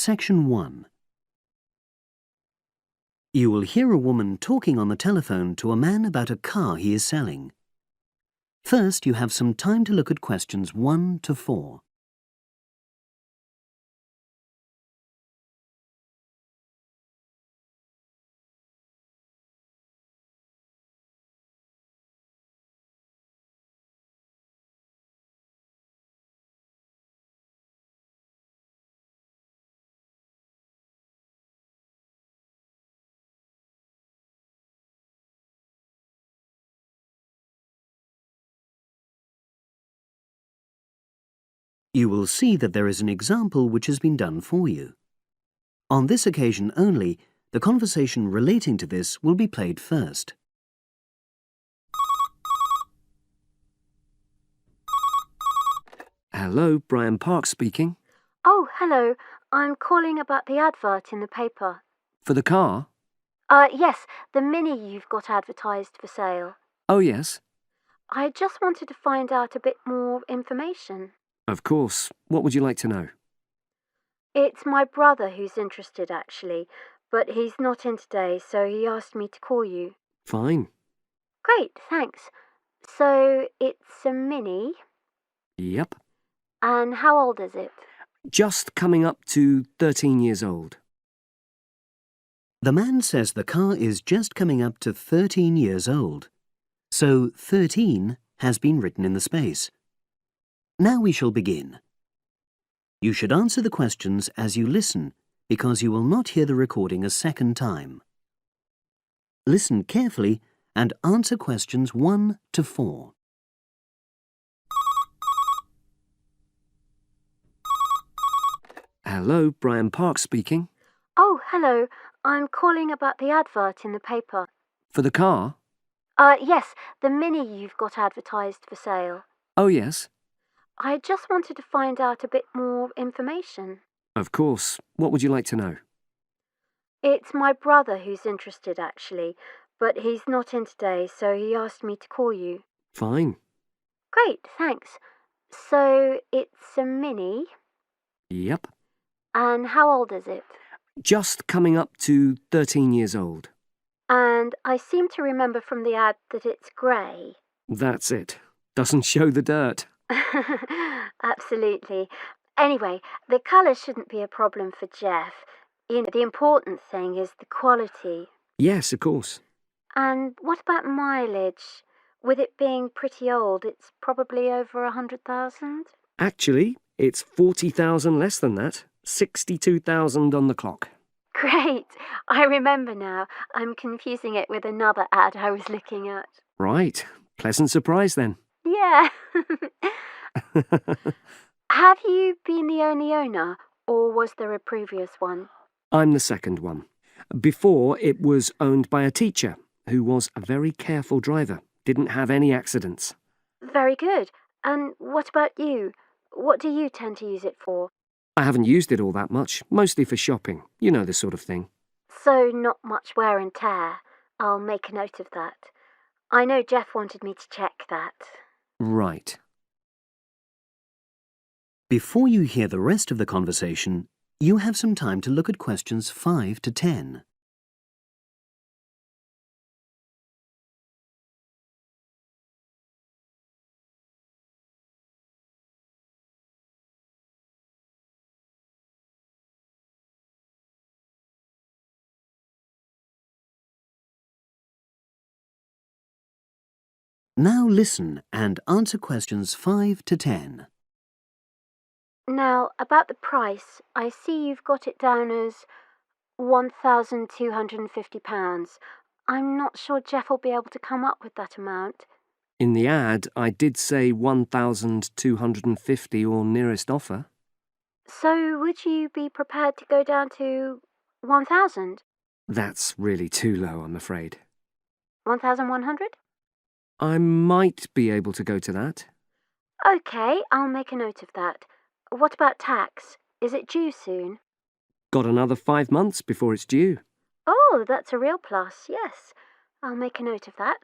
Section 1. You will hear a woman talking on the telephone to a man about a car he is selling. First, you have some time to look at questions 1 to 4. You will see that there is an example which has been done for you. On this occasion only, the conversation relating to this will be played first. Hello, Brian Park speaking. Oh, hello. I'm calling about the advert in the paper. For the car? Yes, the Mini you've got advertised for sale. Oh, yes. I just wanted to find out a bit more information. Of course. What would you like to know? It's my brother who's interested, actually, but he's not in today, so he asked me to call you. Fine. Great, thanks. So, it's a Mini, Yep. and how old is it? Just coming up to 13 years old. The man says the car is just coming up to 13 years old. So 13 has been written in the space. Now we shall begin. You should answer the questions as you listen, because you will not hear the recording a second time. Listen carefully and answer questions 1 to 4. Hello, Brian Park speaking. Oh, hello. I'm calling about the advert in the paper. For the car? Yes, the Mini you've got advertised for sale. Oh, yes. I just wanted to find out a bit more information. Of course. What would you like to know? It's my brother who's interested, actually, but he's not in today, so he asked me to call you. Fine. Great, thanks. So, it's a Mini, Yep. and how old is it? Just coming up to 13 years old. And I seem to remember from the ad that it's grey. That's it. Doesn't show the dirt. Absolutely. Anyway, the colour shouldn't be a problem for Jeff. You know, the important thing is the quality. Yes, of course. And what about mileage? With it being pretty old, it's probably over 100,000? Actually, it's 40,000 less than that. 62,000 on the clock. Great! I remember now. I'm confusing it with another ad I was looking at. Right. Pleasant surprise then. Yeah. Have you been the only owner, or was there a previous one? I'm the second one. Before, it was owned by a teacher who was a very careful driver, didn't have any accidents. Very good. And what about you? What do you tend to use it for? I haven't used it all that much, mostly for shopping. You know, this sort of thing. So not much wear and tear. I'll make a note of that. I know Jeff wanted me to check that. Right. Before you hear the rest of the conversation, you have some time to look at questions 5 to 10. Now listen and answer questions 5 to 10. Now, about the price, I see you've got it down as £1,250. I'm not sure Jeff will be able to come up with that amount. In the ad, I did say 1,250 or nearest offer. So would you be prepared to go down to 1,000? That's really too low, I'm afraid. 1,100? I might be able to go to that. OK, I'll make a note of that. What about tax? Is it due soon? Got another 5 months before it's due. Oh, that's a real plus, yes. I'll make a note of that.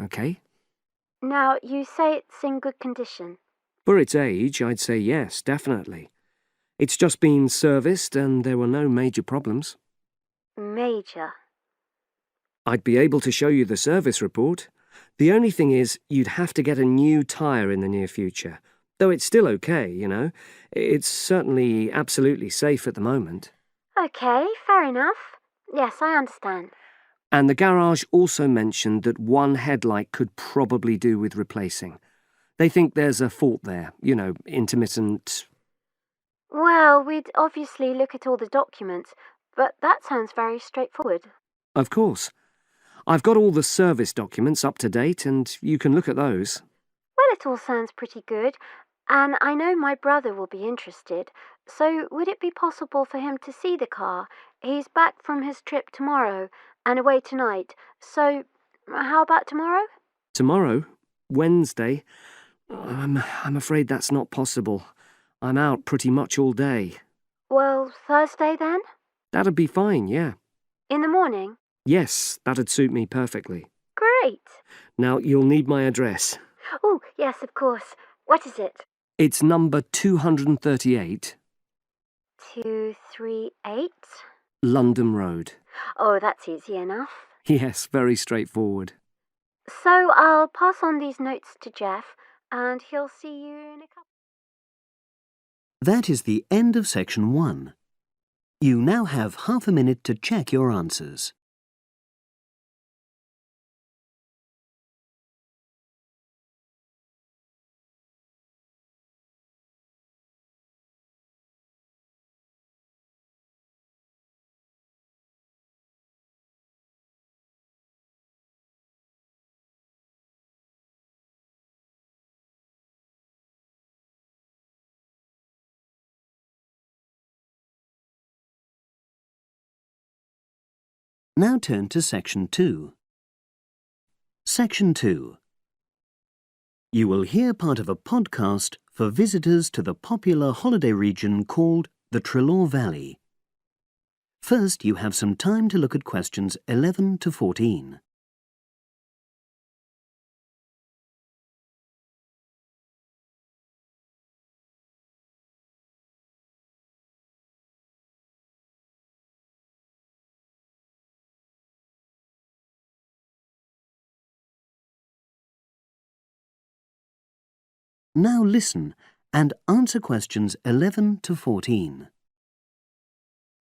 OK. Now, you say it's in good condition. For its age, I'd say yes, definitely. It's just been serviced and there were no major problems. Major. I'd be able to show you the service report. The only thing is, you'd have to get a new tyre in the near future. Though it's still okay, you know. It's certainly absolutely safe at the moment. Okay, fair enough. Yes, I understand. And the garage also mentioned that one headlight could probably do with replacing. They think there's a fault there, you know, intermittent. Well, we'd obviously look at all the documents, but that sounds very straightforward. Of course. I've got all the service documents up to date, and you can look at those. Well, it all sounds pretty good, and I know my brother will be interested, so would it be possible for him to see the car? He's back from his trip tomorrow and away tonight, so how about tomorrow? Tomorrow? Wednesday? I'm afraid that's not possible. I'm out pretty much all day. Well, Thursday then? That'd be fine, yeah. In the morning? Yes, that'd suit me perfectly. Great. Now, you'll need my address. Oh, yes, of course. What is it? It's number 238, 238? London Road. Oh, that's easy enough. Yes, very straightforward. So I'll pass on these notes to Jeff, and he'll see you in a couple. That is the end of section 1. You now have half a minute to check your answers. Now turn to section 2. Section 2. You will hear part of a podcast for visitors to the popular holiday region called the Trelaw Valley. First, you have some time to look at questions 11 to 14. Now listen and answer questions 11 to 14.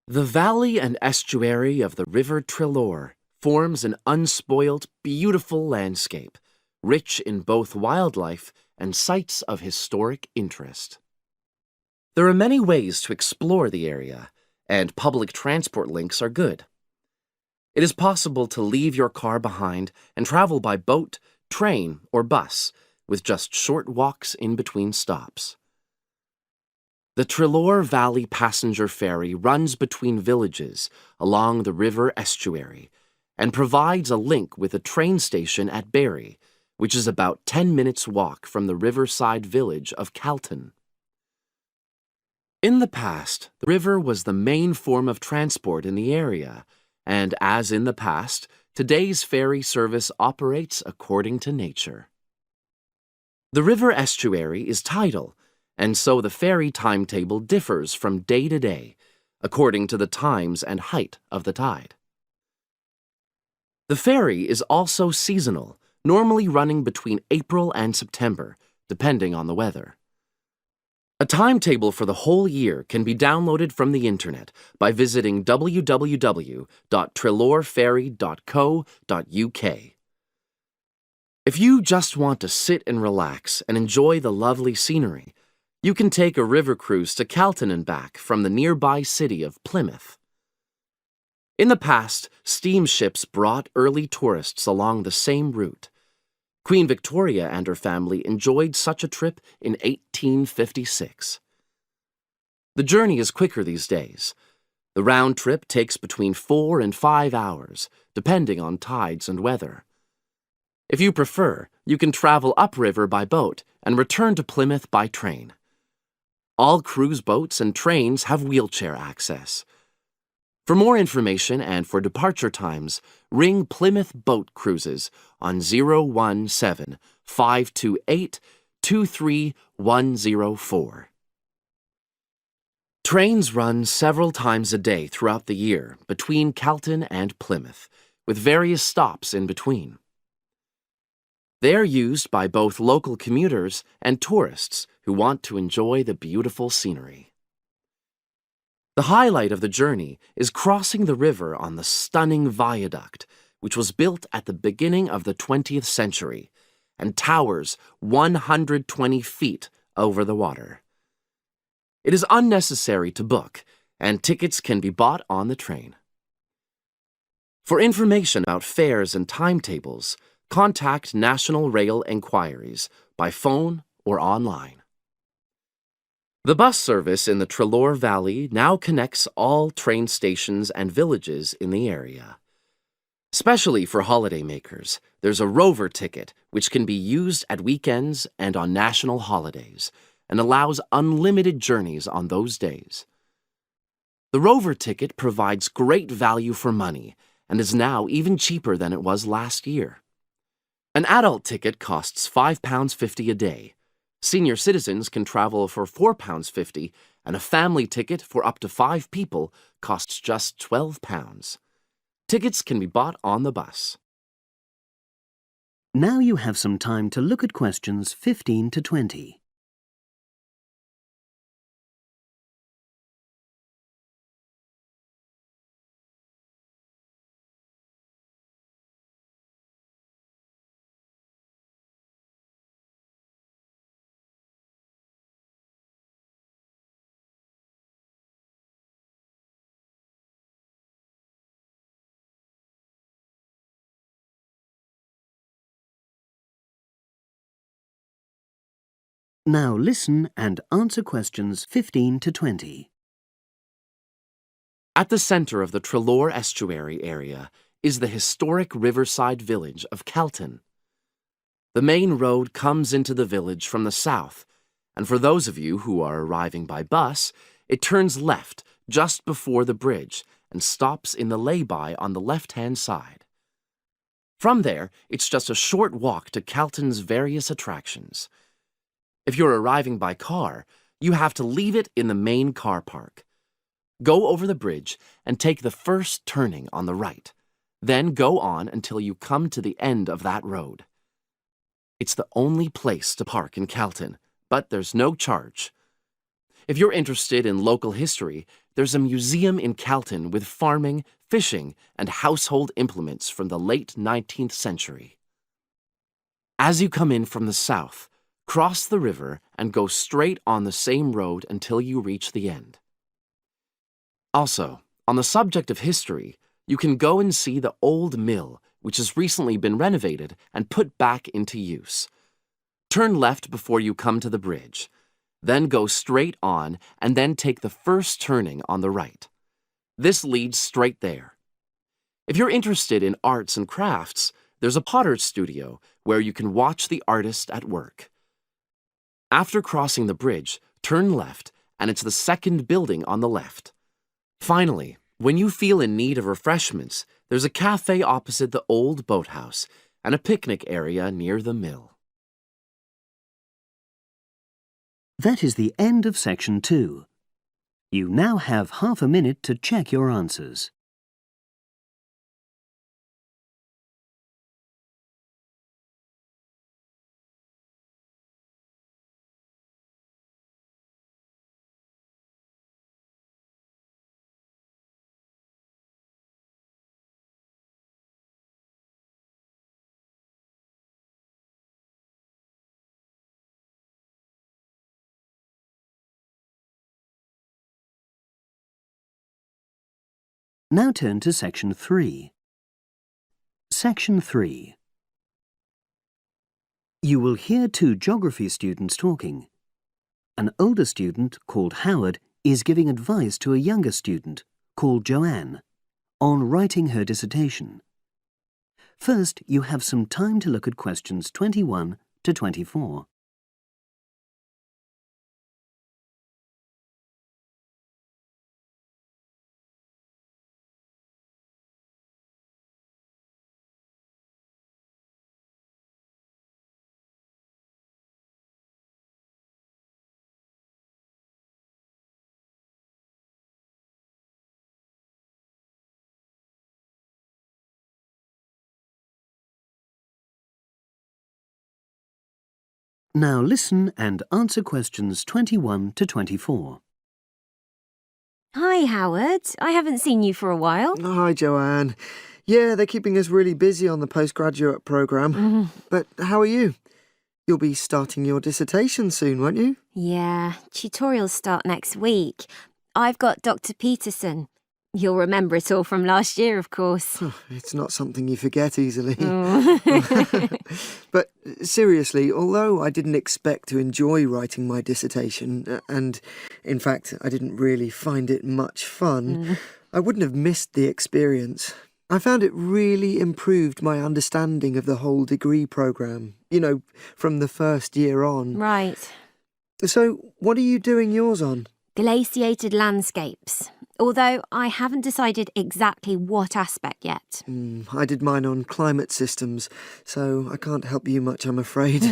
The valley and estuary of the River Trelaw forms an unspoilt, beautiful landscape, rich in both wildlife and sites of historic interest. There are many ways to explore the area, and public transport links are good. It is possible to leave your car behind and travel by boat, train, or bus, with just short walks in between stops. The Trelaw Valley Passenger Ferry runs between villages along the river estuary and provides a link with a train station at Barry, which is about 10 minutes' walk from the riverside village of Calton. In the past, the river was the main form of transport in the area, and as in the past, today's ferry service operates according to nature. The river estuary is tidal, and so the ferry timetable differs from day to day, according to the times and height of the tide. The ferry is also seasonal, normally running between April and September, depending on the weather. A timetable for the whole year can be downloaded from the internet by visiting www.trelawferry.co.uk. If you just want to sit and relax and enjoy the lovely scenery, you can take a river cruise to Calton and back from the nearby city of Plymouth. In the past, steamships brought early tourists along the same route. Queen Victoria and her family enjoyed such a trip in 1856. The journey is quicker these days. The round trip takes between 4 and 5 hours, depending on tides and weather. If you prefer, you can travel upriver by boat and return to Plymouth by train. All cruise boats and trains have wheelchair access. For more information and for departure times, ring Plymouth Boat Cruises on 017-528-23104. Trains run several times a day throughout the year between Calton and Plymouth, with various stops in between. They are used by both local commuters and tourists who want to enjoy the beautiful scenery. The highlight of the journey is crossing the river on the stunning viaduct, which was built at the beginning of the 20th century and towers 120 feet over the water. It is unnecessary to book, and tickets can be bought on the train. For information about fares and timetables, contact National Rail Enquiries by phone or online. The bus service in the Treloar Valley now connects all train stations and villages in the area. Especially for holidaymakers, there's a Rover ticket which can be used at weekends and on national holidays, and allows unlimited journeys on those days. The Rover ticket provides great value for money and is now even cheaper than it was last year. An adult ticket costs £5.50 a day. Senior citizens can travel for £4.50, and a family ticket for up to 5 people costs just £12. Tickets can be bought on the bus. Now you have some time to look at questions 15 to 20. Now listen and answer questions 15 to 20. At the center of the Treloar estuary area is the historic riverside village of Calton. The main road comes into the village from the south, and for those of you who are arriving by bus, it turns left just before the bridge and stops in the lay-by on the left-hand side. From there, it's just a short walk to Calton's various attractions. If you're arriving by car, you have to leave it in the main car park. Go over the bridge and take the first turning on the right. Then go on until you come to the end of that road. It's the only place to park in Calton, but there's no charge. If you're interested in local history, there's a museum in Calton with farming, fishing, and household implements from the late 19th century. As you come in from the south, cross the river and go straight on the same road until you reach the end. Also, on the subject of history, you can go and see the old mill, which has recently been renovated and put back into use. Turn left before you come to the bridge. Then go straight on and then take the first turning on the right. This leads straight there. If you're interested in arts and crafts, there's a potter's studio where you can watch the artist at work. After crossing the bridge, turn left, and it's the second building on the left. Finally, when you feel in need of refreshments, there's a cafe opposite the old boathouse and a picnic area near the mill. That is the end of section 2. You now have half a minute to check your answers. Now turn to section 3. Section 3. You will hear 2 geography students talking. An older student, called Howard, is giving advice to a younger student, called Joanne, on writing her dissertation. First, you have some time to look at questions 21 to 24. Now listen and answer questions 21 to 24. Hi, Howard. I haven't seen you for a while. Hi, Joanne. Yeah, they're keeping us really busy on the postgraduate programme. But how are you? You'll be starting your dissertation soon, won't you? Yeah, tutorials start next week. I've got Dr. Peterson. You'll remember it all from last year, of course. It's not something you forget easily. Oh. But seriously, although I didn't expect to enjoy writing my dissertation, and in fact I didn't really find it much fun, I wouldn't have missed the experience. I found it really improved my understanding of the whole degree programme, from the first year on. Right. So, what are you doing yours on? Glaciated landscapes. Although I haven't decided exactly what aspect yet. I did mine on climate systems, so I can't help you much, I'm afraid.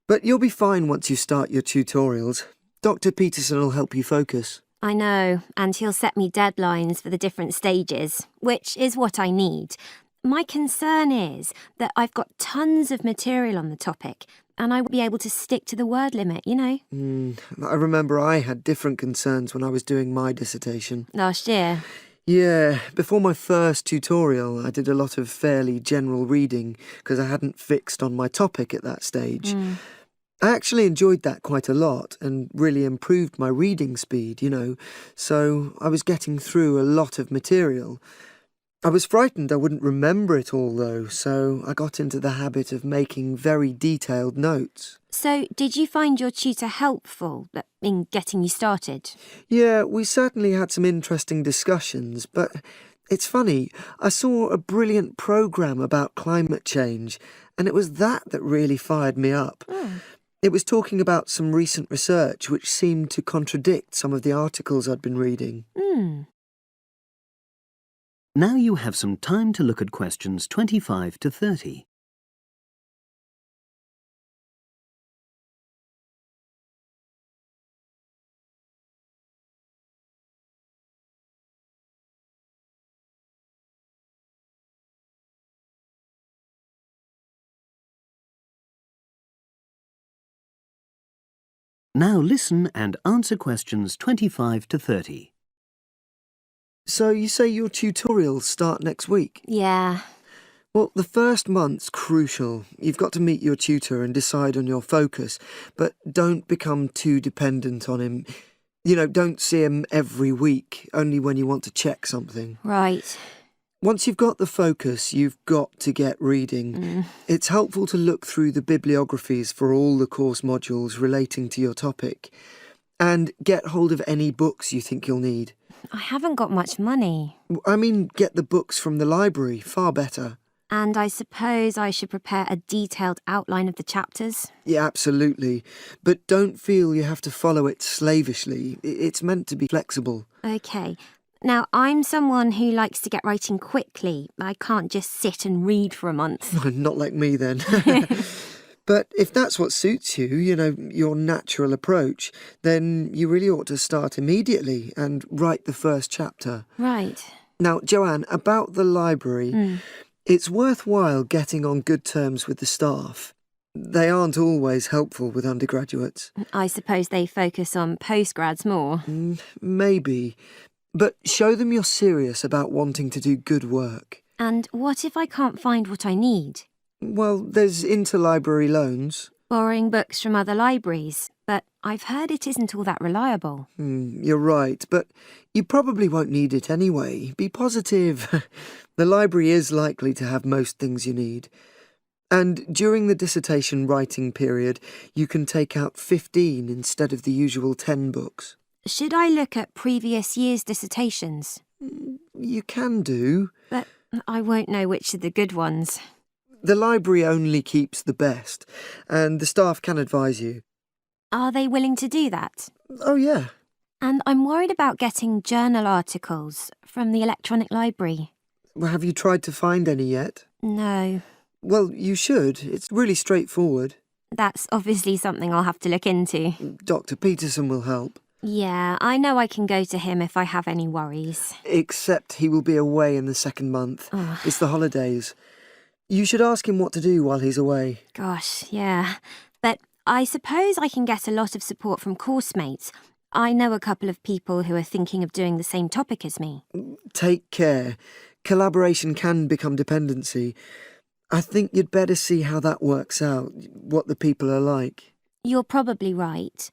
But you'll be fine once you start your tutorials. Dr. Peterson will help you focus. I know, and he'll set me deadlines for the different stages, which is what I need. My concern is that I've got tons of material on the topic, and I won't be able to stick to the word limit, I remember I had different concerns when I was doing my dissertation. Last year. Yeah, before my first tutorial, I did a lot of fairly general reading because I hadn't fixed on my topic at that stage. I actually enjoyed that quite a lot and really improved my reading speed, so I was getting through a lot of material. I was frightened I wouldn't remember it all, though, so I got into the habit of making very detailed notes. So, did you find your tutor helpful in getting you started? Yeah, we certainly had some interesting discussions, but it's funny, I saw a brilliant programme about climate change, and it was that really fired me up. It was talking about some recent research which seemed to contradict some of the articles I'd been reading. Now you have some time to look at questions 25 to 30. Now listen and answer questions 25 to 30. So you say your tutorials start next week? Yeah. Well, the first month's crucial. You've got to meet your tutor and decide on your focus, but don't become too dependent on him. Don't see him every week, only when you want to check something. Right. Once you've got the focus, you've got to get reading. It's helpful to look through the bibliographies for all the course modules relating to your topic, and get hold of any books you think you'll need. I haven't got much money. I mean, get the books from the library, far better. And I suppose I should prepare a detailed outline of the chapters? Yeah, absolutely. But don't feel you have to follow it slavishly. It's meant to be flexible. OK. Now, I'm someone who likes to get writing quickly. I can't just sit and read for a month. Not like me, then. But if that's what suits you, your natural approach, then you really ought to start immediately and write the first chapter. Right. Now, Joanne, about the library, it's worthwhile getting on good terms with the staff. They aren't always helpful with undergraduates. I suppose they focus on postgrads more. Maybe. But show them you're serious about wanting to do good work. And what if I can't find what I need? Well, there's interlibrary loans. Borrowing books from other libraries, but I've heard it isn't all that reliable. You're right, but you probably won't need it anyway. Be positive. The library is likely to have most things you need. And during the dissertation writing period, you can take out 15 instead of the usual 10 books. Should I look at previous year's dissertations? You can do. But I won't know which are the good ones. The library only keeps the best, and the staff can advise you. Are they willing to do that? Oh, yeah. And I'm worried about getting journal articles from the electronic library. Well, have you tried to find any yet? No. Well, you should. It's really straightforward. That's obviously something I'll have to look into. Dr. Peterson will help. Yeah, I know I can go to him if I have any worries. Except he will be away in the second month. It's the holidays. You should ask him what to do while he's away. Gosh, yeah. But I suppose I can get a lot of support from course mates. I know a couple of people who are thinking of doing the same topic as me. Take care. Collaboration can become dependency. I think you'd better see how that works out, what the people are like. You're probably right.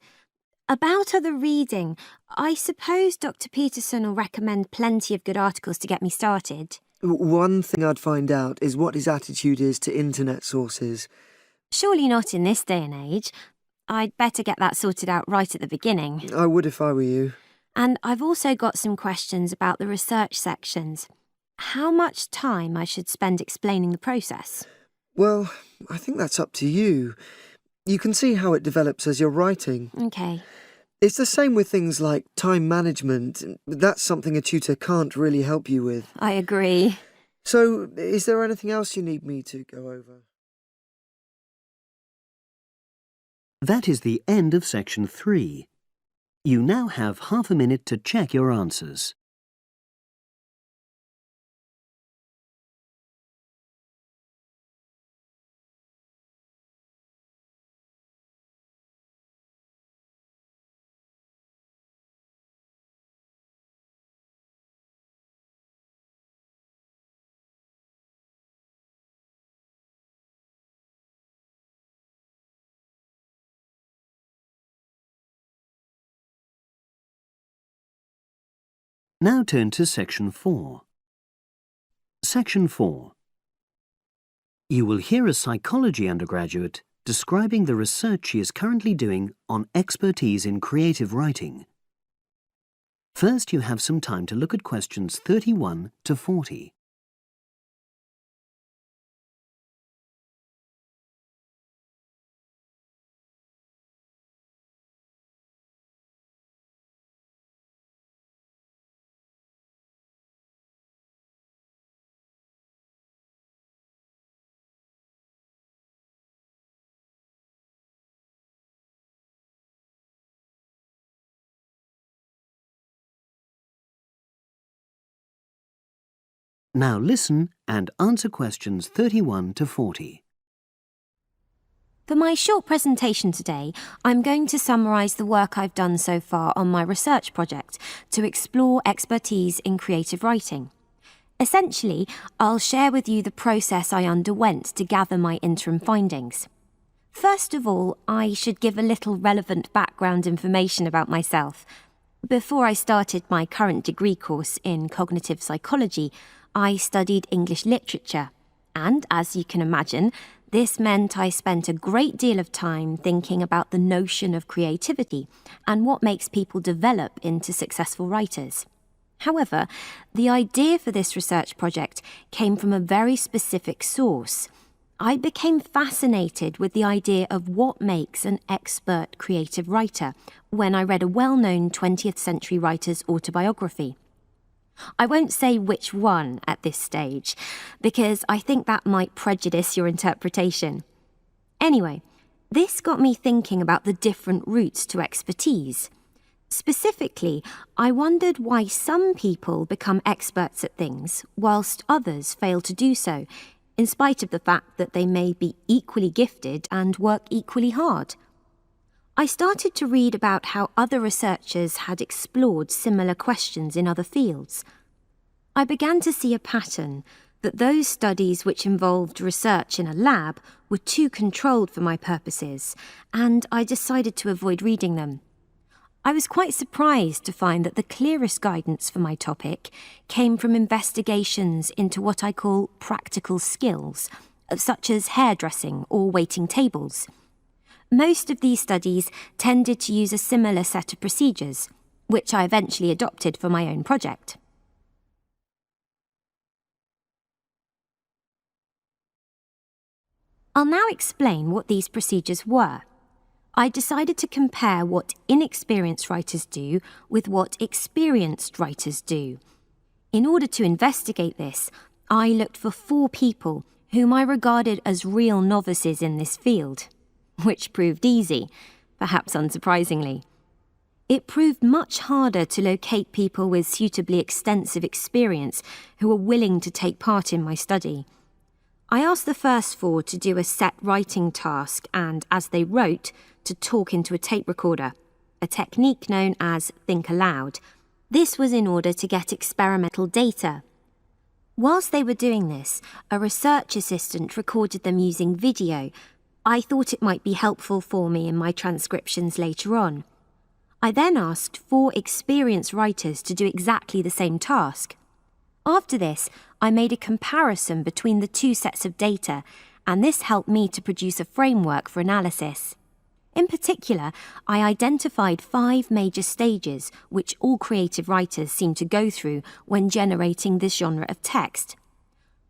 About other reading, I suppose Dr. Peterson will recommend plenty of good articles to get me started. One thing I'd find out is what his attitude is to internet sources. Surely not in this day and age. I'd better get that sorted out right at the beginning. I would if I were you. And I've also got some questions about the research sections. How much time I should spend explaining the process? Well, I think that's up to you. You can see how it develops as you're writing. OK. It's the same with things like time management. That's something a tutor can't really help you with. I agree. So, is there anything else you need me to go over? That is the end of section 3. You now have half a minute to check your answers. Now turn to section 4. Section 4. You will hear a psychology undergraduate describing the research she is currently doing on expertise in creative writing. First, you have some time to look at questions 31 to 40. Now listen and answer questions 31 to 40. For my short presentation today, I'm going to summarise the work I've done so far on my research project to explore expertise in creative writing. Essentially, I'll share with you the process I underwent to gather my interim findings. First of all, I should give a little relevant background information about myself. Before I started my current degree course in cognitive psychology, I studied English literature, and as you can imagine, this meant I spent a great deal of time thinking about the notion of creativity and what makes people develop into successful writers. However, the idea for this research project came from a very specific source. I became fascinated with the idea of what makes an expert creative writer when I read a well-known 20th century writer's autobiography. I won't say which one at this stage, because I think that might prejudice your interpretation. Anyway, this got me thinking about the different routes to expertise. Specifically, I wondered why some people become experts at things whilst others fail to do so, in spite of the fact that they may be equally gifted and work equally hard. I started to read about how other researchers had explored similar questions in other fields. I began to see a pattern that those studies which involved research in a lab were too controlled for my purposes, and I decided to avoid reading them. I was quite surprised to find that the clearest guidance for my topic came from investigations into what I call practical skills, such as hairdressing or waiting tables. Most of these studies tended to use a similar set of procedures, which I eventually adopted for my own project. I'll now explain what these procedures were. I decided to compare what inexperienced writers do with what experienced writers do. In order to investigate this, I looked for 4 people whom I regarded as real novices in this field, which proved easy, perhaps unsurprisingly. It proved much harder to locate people with suitably extensive experience who were willing to take part in my study. I asked the first four to do a set writing task and, as they wrote, to talk into a tape recorder, a technique known as think aloud. This was in order to get experimental data. Whilst they were doing this, a research assistant recorded them using video. I thought it might be helpful for me in my transcriptions later on. I then asked 4 experienced writers to do exactly the same task. After this, I made a comparison between the 2 sets of data, and this helped me to produce a framework for analysis. In particular, I identified 5 major stages which all creative writers seem to go through when generating this genre of text.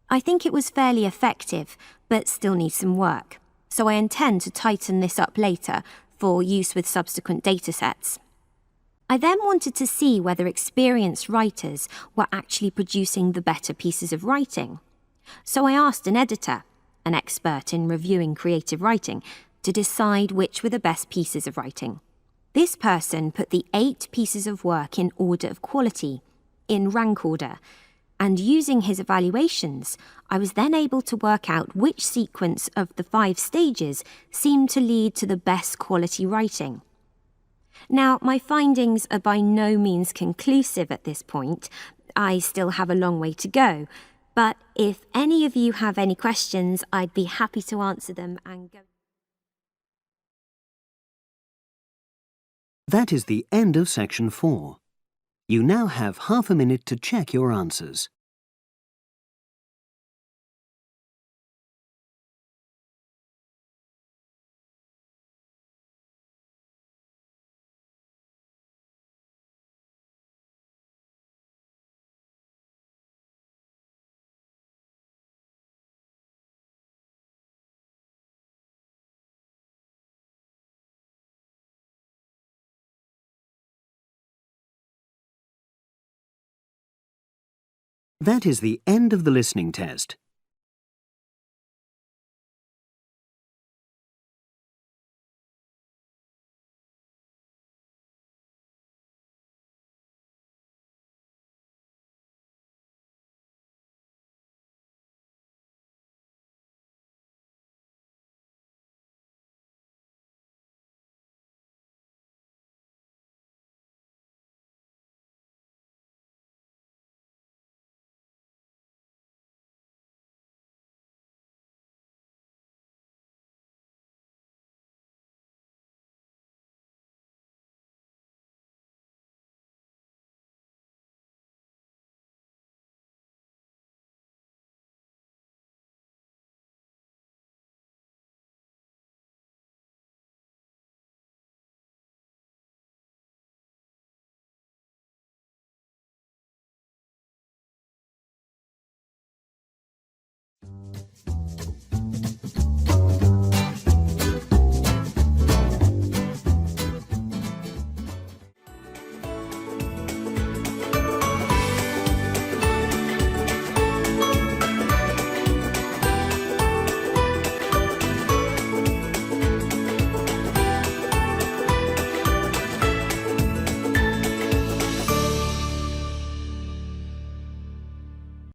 I think it was fairly effective, but still needs some work, so I intend to tighten this up later for use with subsequent datasets. I then wanted to see whether experienced writers were actually producing the better pieces of writing. So I asked an editor, an expert in reviewing creative writing, to decide which were the best pieces of writing. This person put the 8 pieces of work in order of quality, in rank order, and using his evaluations, I was then able to work out which sequence of the 5 stages seemed to lead to the best quality writing. Now, my findings are by no means conclusive at this point. I still have a long way to go. But if any of you have any questions, I'd be happy to answer them and go. That is the end of section 4. You now have half a minute to check your answers. That is the end of the listening test.